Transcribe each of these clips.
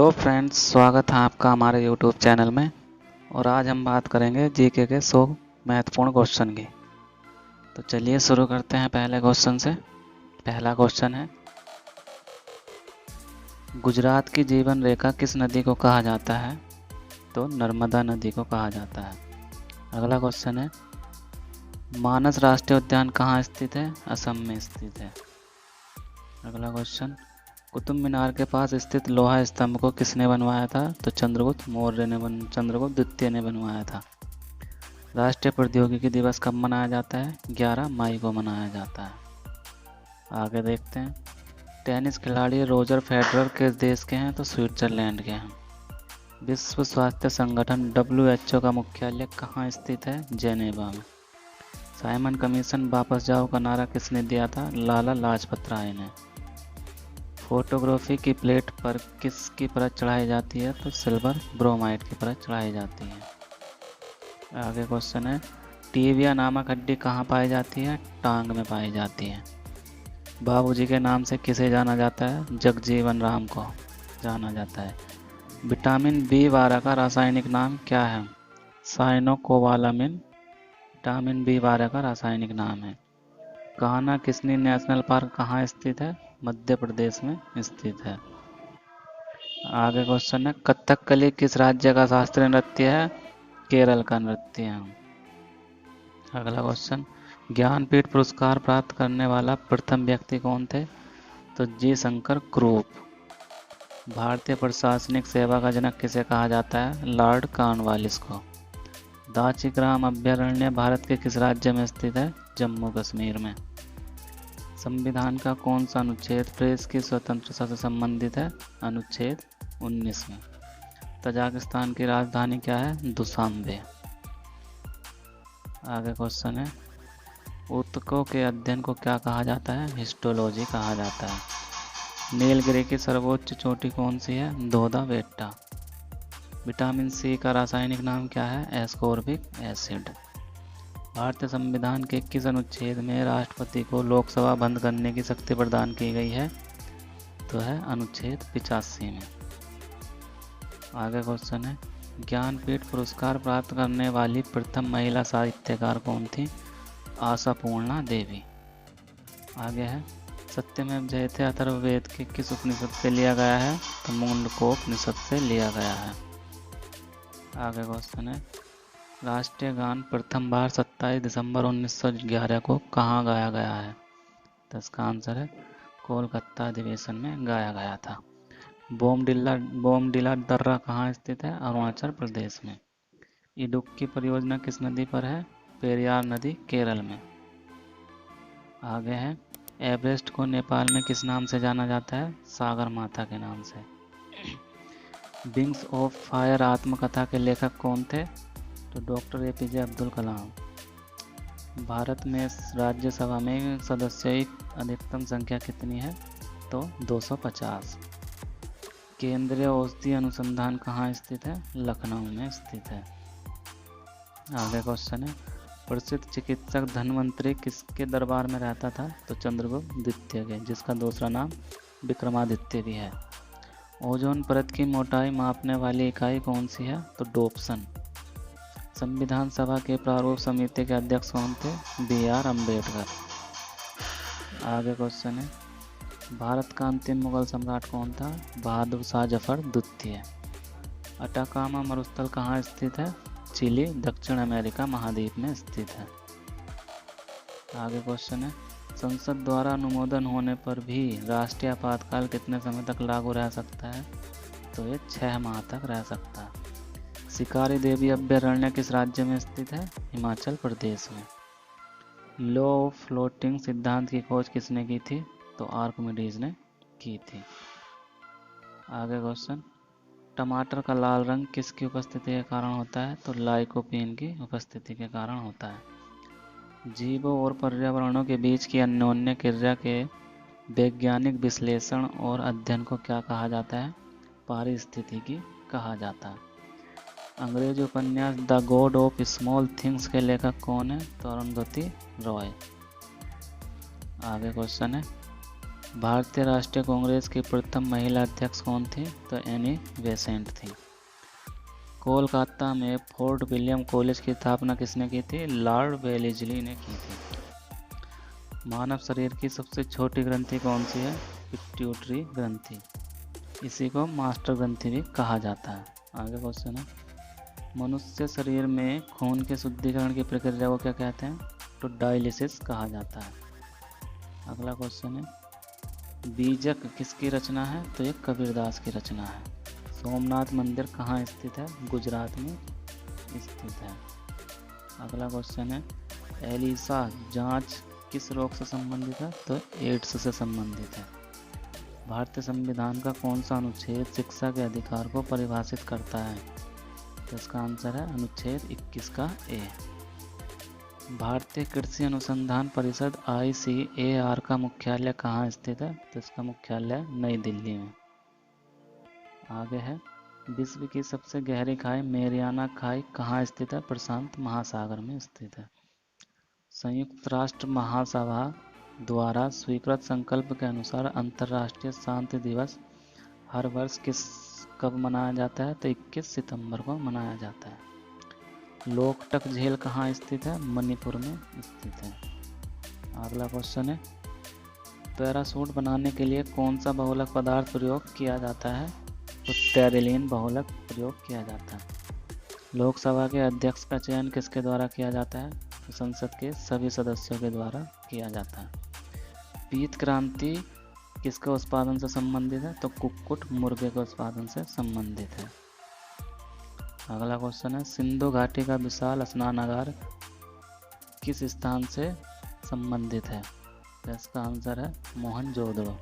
Hello friends, स्वागत है आपका हमारे यूट्यूब चैनल में। और आज हम बात करेंगे जीके के 100 महत्वपूर्ण क्वेश्चन की। तो चलिए शुरू करते हैं पहले क्वेश्चन से। पहला क्वेश्चन है, गुजरात की जीवन रेखा किस नदी को कहा जाता है? तो नर्मदा नदी को कहा जाता है। अगला क्वेश्चन है, मानस राष्ट्रीय उद्यान कहाँ स्थित है? असम में स्थित है। अगला क्वेश्चन, कुतुब मीनार के पास स्थित लोहा स्तंभ को किसने बनवाया था? तो चंद्रगुप्त द्वितीय ने बनवाया था। राष्ट्रीय प्रौद्योगिकी दिवस कब मनाया जाता है? 11 मई को मनाया जाता है। आगे देखते हैं, टेनिस खिलाड़ी रोजर फेडरर किस देश के हैं? तो स्विट्जरलैंड के हैं। विश्व स्वास्थ्य संगठन WHO का मुख्यालय कहाँ स्थित है? जेनेवा में। साइमन कमीशन वापस जाओ का नारा किसने दिया था? लाला लाजपत राय ने। फोटोग्राफी की प्लेट पर किसकी परत चढ़ाई जाती है? तो सिल्वर ब्रोमाइड की परत चढ़ाई जाती है। आगे क्वेश्चन है, टीबिया नामक हड्डी कहाँ पाई जाती है? टांग में पाई जाती है। बाबूजी के नाम से किसे जाना जाता है? जगजीवन राम को जाना जाता है। विटामिन B12 का रासायनिक नाम क्या है? साइनोकोबालामिन विटामिन B12 का रासायनिक नाम है। कान्हा किसली नेशनल पार्क कहाँ स्थित है? मध्य प्रदेश में स्थित है। आगे क्वेश्चन है, कथकली किस राज्य का शास्त्रीय नृत्य है? केरल का नृत्य है। अगला क्वेश्चन, ज्ञानपीठ पुरस्कार प्राप्त करने वाला प्रथम व्यक्ति कौन थे? तो जी शंकर क्रूप। भारतीय प्रशासनिक सेवा का जनक किसे कहा जाता है? लॉर्ड कॉर्नवालिस को। दाची-ग्राम अभयारण्य भारत के किस राज्य में स्थित है? जम्मू कश्मीर में। संविधान का कौन सा अनुच्छेद प्रेस की स्वतंत्रता से संबंधित है? अनुच्छेद 19 में। तजाकिस्तान की राजधानी क्या है? दुशांबे। आगे क्वेश्चन है, ऊतकों के अध्ययन को क्या कहा जाता है? हिस्टोलॉजी कहा जाता है। नीलगिरी की सर्वोच्च चोटी कौन सी है? धोधा बेट्टा। विटामिन C का रासायनिक नाम क्या है? Ascorbic acid. भारतीय संविधान के किस अनुच्छेद में राष्ट्रपति को लोकसभा बंद करने की शक्ति प्रदान की गई है? तो है अनुच्छेद 85 में। आगे क्वेश्चन है, ज्ञानपीठ पुरस्कार प्राप्त करने वाली प्रथम महिला साहित्यकार कौन थी? आशापूर्णा देवी। आगे है, सत्यमेव जयते अथर्ववेद के किस उपनिषद से लिया गया है? तो मुंडकोपनिषद से लिया गया है। आगे क्वेश्चन है, राष्ट्रीय गान प्रथम बार 27 दिसंबर 1911 को कहाँ गाया गया है? तो इसका आंसर है कोलकाता अधिवेशन में गाया गया था। बोमडिला दर्रा कहाँ स्थित है? अरुणाचल प्रदेश में। इडुक्की परियोजना किस नदी पर है? पेरियार नदी, केरल में। आगे है, एवरेस्ट को नेपाल में किस नाम से जाना जाता है? सागर माता के नाम से। विंग्स ऑफ फायर आत्मकथा के लेखक कौन थे? तो डॉक्टर APJ अब्दुल कलाम। भारत में राज्यसभा में सदस्यों की अधिकतम संख्या कितनी है? तो 250। केंद्रीय औषधि अनुसंधान कहाँ स्थित है? लखनऊ में स्थित है। आगे क्वेश्चन है, प्रसिद्ध चिकित्सक धन्वंतरि किसके दरबार में रहता था? तो चंद्रगुप्त द्वितीय के, जिसका दूसरा नाम विक्रमादित्य भी है। ओजोन परत की मोटाई मापने वाली इकाई कौन सी है? तो डोप्सन। संविधान सभा के प्रारूप समिति के अध्यक्ष कौन थे? BR अम्बेडकर। आगे क्वेश्चन है, भारत का अंतिम मुगल सम्राट कौन था? बहादुर शाह जफर द्वितीय। अटाकामा मरुस्थल कहाँ स्थित है? चिली, दक्षिण अमेरिका महाद्वीप में स्थित है। आगे क्वेश्चन है, संसद द्वारा अनुमोदन होने पर भी राष्ट्रीय आपातकाल कितने समय तक लागू रह सकता है? तो ये 6 माह तक रह सकता है। शिकारी देवी अभयारण्य किस राज्य में स्थित है? हिमाचल प्रदेश में। लॉ ऑफ फ्लोटिंग सिद्धांत की खोज किसने की थी? तो आर्किमिडीज ने की थी। आगे क्वेश्चन, टमाटर का लाल रंग किसकी उपस्थिति के कारण होता है? तो लाइकोपीन की उपस्थिति के कारण होता है। जीवों और पर्यावरणों के बीच की अन्योन्य क्रिया के वैज्ञानिक विश्लेषण और अध्ययन को क्या कहा जाता है? पारिस्थितिकी कहा जाता है। अंग्रेजी उपन्यास the God of small things के लेखक कौन है? तो अरुंधति रॉय। आगे क्वेश्चन है, भारतीय राष्ट्रीय कांग्रेस की प्रथम महिला अध्यक्ष कौन थी? तो एनी बेसेंट थी। कोलकाता में फोर्ट विलियम कॉलेज की स्थापना किसने की थी? लॉर्ड वेलेस्ली ने की थी। मानव शरीर की सबसे छोटी ग्रंथि कौन सी है? पिट्यूटरी ग्रंथि। इसी को मास्टर ग्रंथि भी कहा जाता है। आगे क्वेश्चन है, मनुष्य शरीर में खून के शुद्धिकरण की प्रक्रिया को क्या कहते हैं? तो डायलिसिस कहा जाता है। अगला क्वेश्चन है, बीजक किसकी रचना है? तो ये कबीरदास की रचना है। सोमनाथ मंदिर कहाँ स्थित है? गुजरात में स्थित है। अगला क्वेश्चन है, एलिसा जांच किस रोग से संबंधित है? तो एड्स से संबंधित है। भारतीय संविधान का कौन सा अनुच्छेद शिक्षा के अधिकार को परिभाषित करता है? तो इसका आंसर है अनुच्छेद 21 का ए। भारतीय कृषि अनुसंधान परिषद ICAR का मुख्यालय कहाँ स्थित है? तो इसका मुख्यालय नई दिल्ली में। आगे है, विश्व की सबसे गहरी खाई मैरियाना खाई कहाँ स्थित है? प्रशांत महासागर में स्थित है। संयुक्त राष्ट्र महासभा द्वारा स्वीकृत संकल्प के अनुसार अंतर्राष्ट्रीय शांति दिवस हर वर्ष कब मनाया जाता है? तो 21 सितंबर को मनाया जाता है। लोकटक झील कहाँ स्थित है? मणिपुर में स्थित है। अगला क्वेश्चन है, पैराशूट बनाने के लिए कौन सा बहुलक पदार्थ प्रयोग किया जाता है? तो टेरिलीन बहुलक प्रयोग किया जाता है। लोकसभा के अध्यक्ष का चयन किसके द्वारा किया जाता है? तो संसद के सभी सदस्यों के द्वारा किया जाता है। पीत क्रांति किसके उत्पादन से संबंधित है? तो कुक्कुट मुर्गे के उत्पादन से संबंधित है। अगला क्वेश्चन है, सिंधु घाटी का विशाल स्नानागार किस स्थान से संबंधित है? इसका आंसर है मोहनजोदड़ो।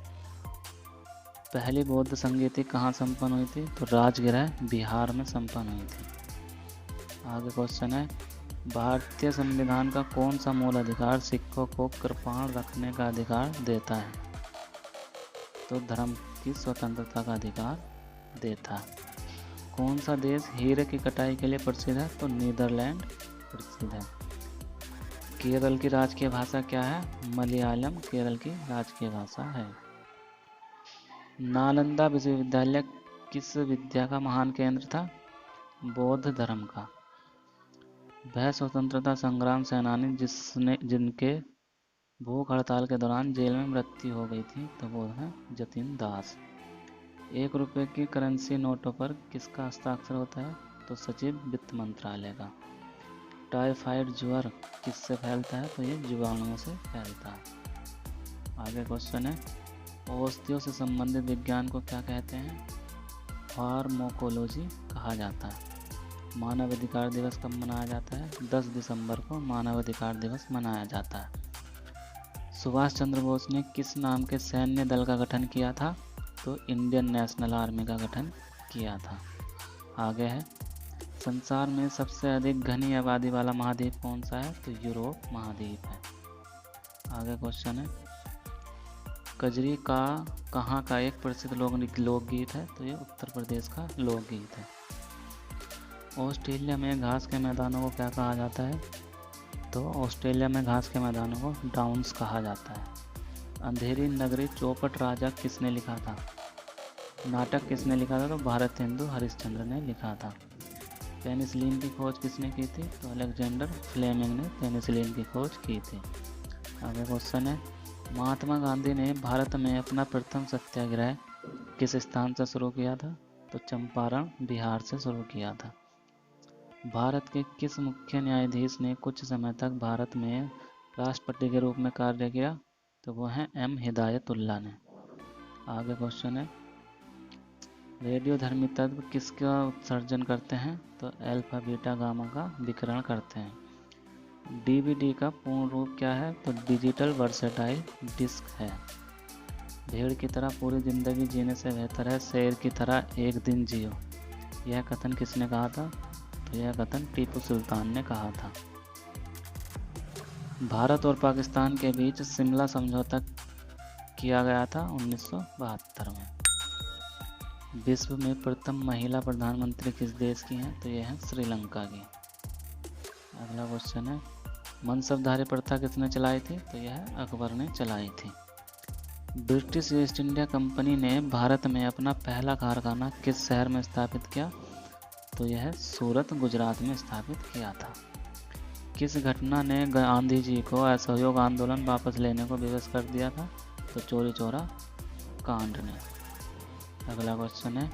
पहली बौद्ध संगीति कहाँ संपन्न हुई थी? तो राजगृह बिहार में संपन्न हुई थी। आगे क्वेश्चन है, भारतीय संविधान का कौन सा मूल अधिकार सिखों को कृपाण रखने का अधिकार देता है? तो धर्म की स्वतंत्रता का अधिकार देता है। कौन सा देश हीरे की कटाई के लिए प्रसिद्ध है? तो नीदरलैंड प्रसिद्ध है। केरल की राजकीय भाषा क्या है? मलयालम केरल की राजकीय भाषा है। नालंदा विश्वविद्यालय किस विद्या का महान केंद्र था? बौद्ध धर्म का। वह स्वतंत्रता संग्राम सेनानी जिनके भूख हड़ताल के दौरान जेल में मृत्यु हो गई थी, तो वो है जतिन दास। 1 रुपये की करेंसी नोटों पर किसका हस्ताक्षर होता है? तो सचिव वित्त मंत्रालय का। टाइफाइड ज्वर किससे फैलता है? तो ये जीवाणुओं से फैलता है। आगे क्वेश्चन है, औषधियों से संबंधित विज्ञान को क्या कहते हैं? फार्माकोलॉजी कहा जाता है। मानव अधिकार दिवस कब मनाया जाता है? 10 दिसंबर को मानव अधिकार दिवस मनाया जाता है। सुभाष चंद्र बोस ने किस नाम के सैन्य दल का गठन किया था? तो इंडियन नेशनल आर्मी का गठन किया था। आगे है, संसार में सबसे अधिक घनी आबादी वाला महाद्वीप कौन सा है? तो यूरोप महाद्वीप है। आगे क्वेश्चन है, कजरी का कहाँ का एक प्रसिद्ध लोकगीत है? तो ये उत्तर प्रदेश का लोकगीत है। ऑस्ट्रेलिया में घास के मैदानों को क्या कहा जाता है? तो ऑस्ट्रेलिया में घास के मैदानों को डाउन्स कहा जाता है। अंधेरी नगरी चौपट राजा किसने लिखा था? नाटक किसने लिखा था? तो भारतेंदु हरिश्चंद्र ने लिखा था। पेनिसिलिन की खोज किसने की थी? तो अलेक्जेंडर फ्लेमिंग ने पेनिसिलिन की खोज की थी। आगे क्वेश्चन है, महात्मा गांधी ने भारत में अपना प्रथम सत्याग्रह किस स्थान से शुरू किया था? तो चंपारण बिहार से शुरू किया था। भारत के किस मुख्य न्यायाधीश ने कुछ समय तक भारत में राष्ट्रपति के रूप में कार्य किया? तो वो हैं M हिदायतुल्लाह ने। आगे क्वेश्चन है, रेडियोधर्मी तत्व किसका उत्सर्जन करते हैं? तो अल्फा बीटा गामा का विकिरण करते हैं। DVD का पूर्ण रूप क्या है? तो डिजिटल वर्सेटाइल डिस्क है। भेड़ की तरह पूरी जिंदगी जीने से बेहतर है शेर की तरह एक दिन जियो, यह कथन किसने कहा था? तो यह कथन टीपू सुल्तान ने कहा था। भारत और पाकिस्तान के बीच शिमला समझौता किया गया था 1972 में। विश्व में प्रथम महिला प्रधानमंत्री किस देश की हैं? तो यह है श्रीलंका की। अगला क्वेश्चन है, मनसबदारी प्रथा किसने चलाई थी? तो यह अकबर ने चलाई थी। ब्रिटिश ईस्ट इंडिया कंपनी ने भारत में अपना पहला कारखाना किस शहर में स्थापित किया? तो यह सूरत गुजरात में स्थापित किया था। किस घटना ने गांधी जी को असहयोग आंदोलन वापस लेने को विवश कर दिया था? तो चोरी चौरा कांड ने। अगला क्वेश्चन है,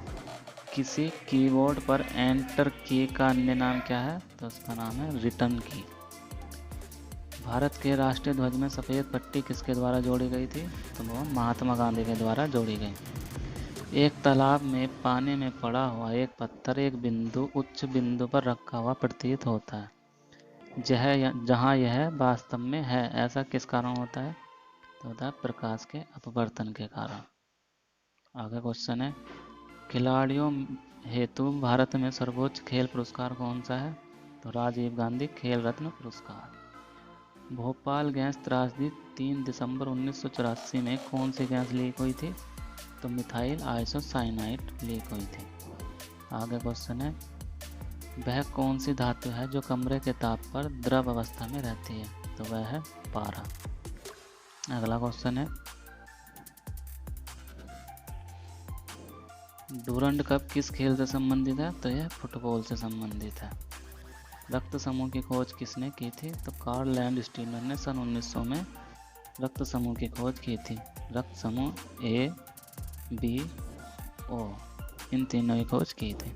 किसी कीबोर्ड पर एंटर की का अन्य नाम क्या है? तो उसका नाम है रिटर्न की। भारत के राष्ट्रीय ध्वज में सफ़ेद पट्टी किसके द्वारा जोड़ी गई थी? तो वो महात्मा गांधी के द्वारा जोड़ी गई। एक तालाब में पानी में पड़ा हुआ एक पत्थर एक बिंदु उच्च बिंदु पर रखा हुआ प्रतीत होता है, जहाँ यह वास्तव में है, ऐसा किस कारण होता है? तो होता है प्रकाश के अपवर्तन के कारण। आगे क्वेश्चन है, खिलाड़ियों हेतु भारत में सर्वोच्च खेल पुरस्कार कौन सा है? तो राजीव गांधी खेल रत्न पुरस्कार। भोपाल गैस त्रासदी 3 दिसंबर 1984 में कौन सी गैस लीक हुई थी? तो मिथाइल आइसोसाइनाइड लीक हुई थी। आगे क्वेश्चन है, वह कौन सी धातु है जो कमरे के ताप पर द्रव अवस्था में रहती है? तो वह है पारा। अगला क्वेश्चन है, डूरंड कप किस खेल से संबंधित है? तो यह फुटबॉल से संबंधित है। रक्त समूह की खोज किसने की थी? तो कार्ल लैंडस्टीनर ने सन 1900 में रक्त समूह की खोज की थी। रक्त समूह ए, बी, ओ, इन तीनों की खोज की थी।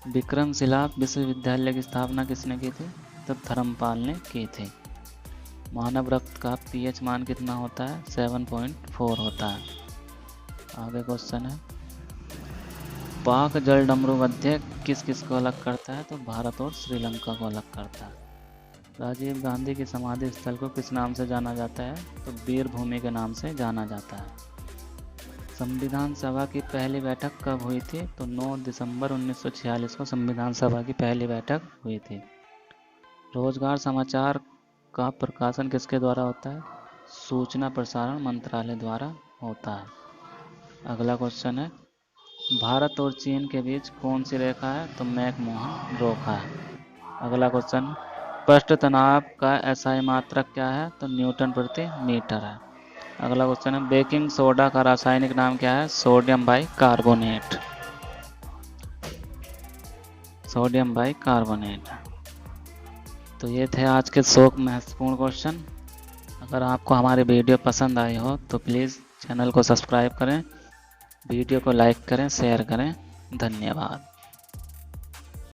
विक्रमशिला विश्वविद्यालय की स्थापना किसने की थी? तो धर्मपाल ने की थी। मानव रक्त का पीएच मान कितना होता है? 7.4 होता है। आगे क्वेश्चन है, पाक जल डमरू वाद्य किस किस को अलग करता है? तो भारत और श्रीलंका को अलग करता है। राजीव गांधी की समाधि स्थल को किस नाम से जाना जाता है? तो वीर भूमि के नाम से जाना जाता है। संविधान सभा की पहली बैठक कब हुई थी? तो 9 दिसंबर 1946 को संविधान सभा की पहली बैठक हुई थी। रोजगार समाचार का प्रकाशन किसके द्वारा होता है? सूचना प्रसारण मंत्रालय द्वारा होता है। अगला क्वेश्चन है, भारत और चीन के बीच कौन सी रेखा है? तो मैकमोहन रेखा है। अगला क्वेश्चन, पृष्ठ तनाव का एसआई मात्रक क्या है? तो न्यूटन प्रति मीटर है। अगला क्वेश्चन है, बेकिंग सोडा का रासायनिक नाम क्या है? Sodium bicarbonate. Sodium bicarbonate. तो ये थे आज के 100 महत्वपूर्ण क्वेश्चन। अगर आपको हमारी वीडियो पसंद आई हो तो प्लीज़ चैनल को सब्सक्राइब करें, वीडियो को लाइक करें, शेयर करें। धन्यवाद।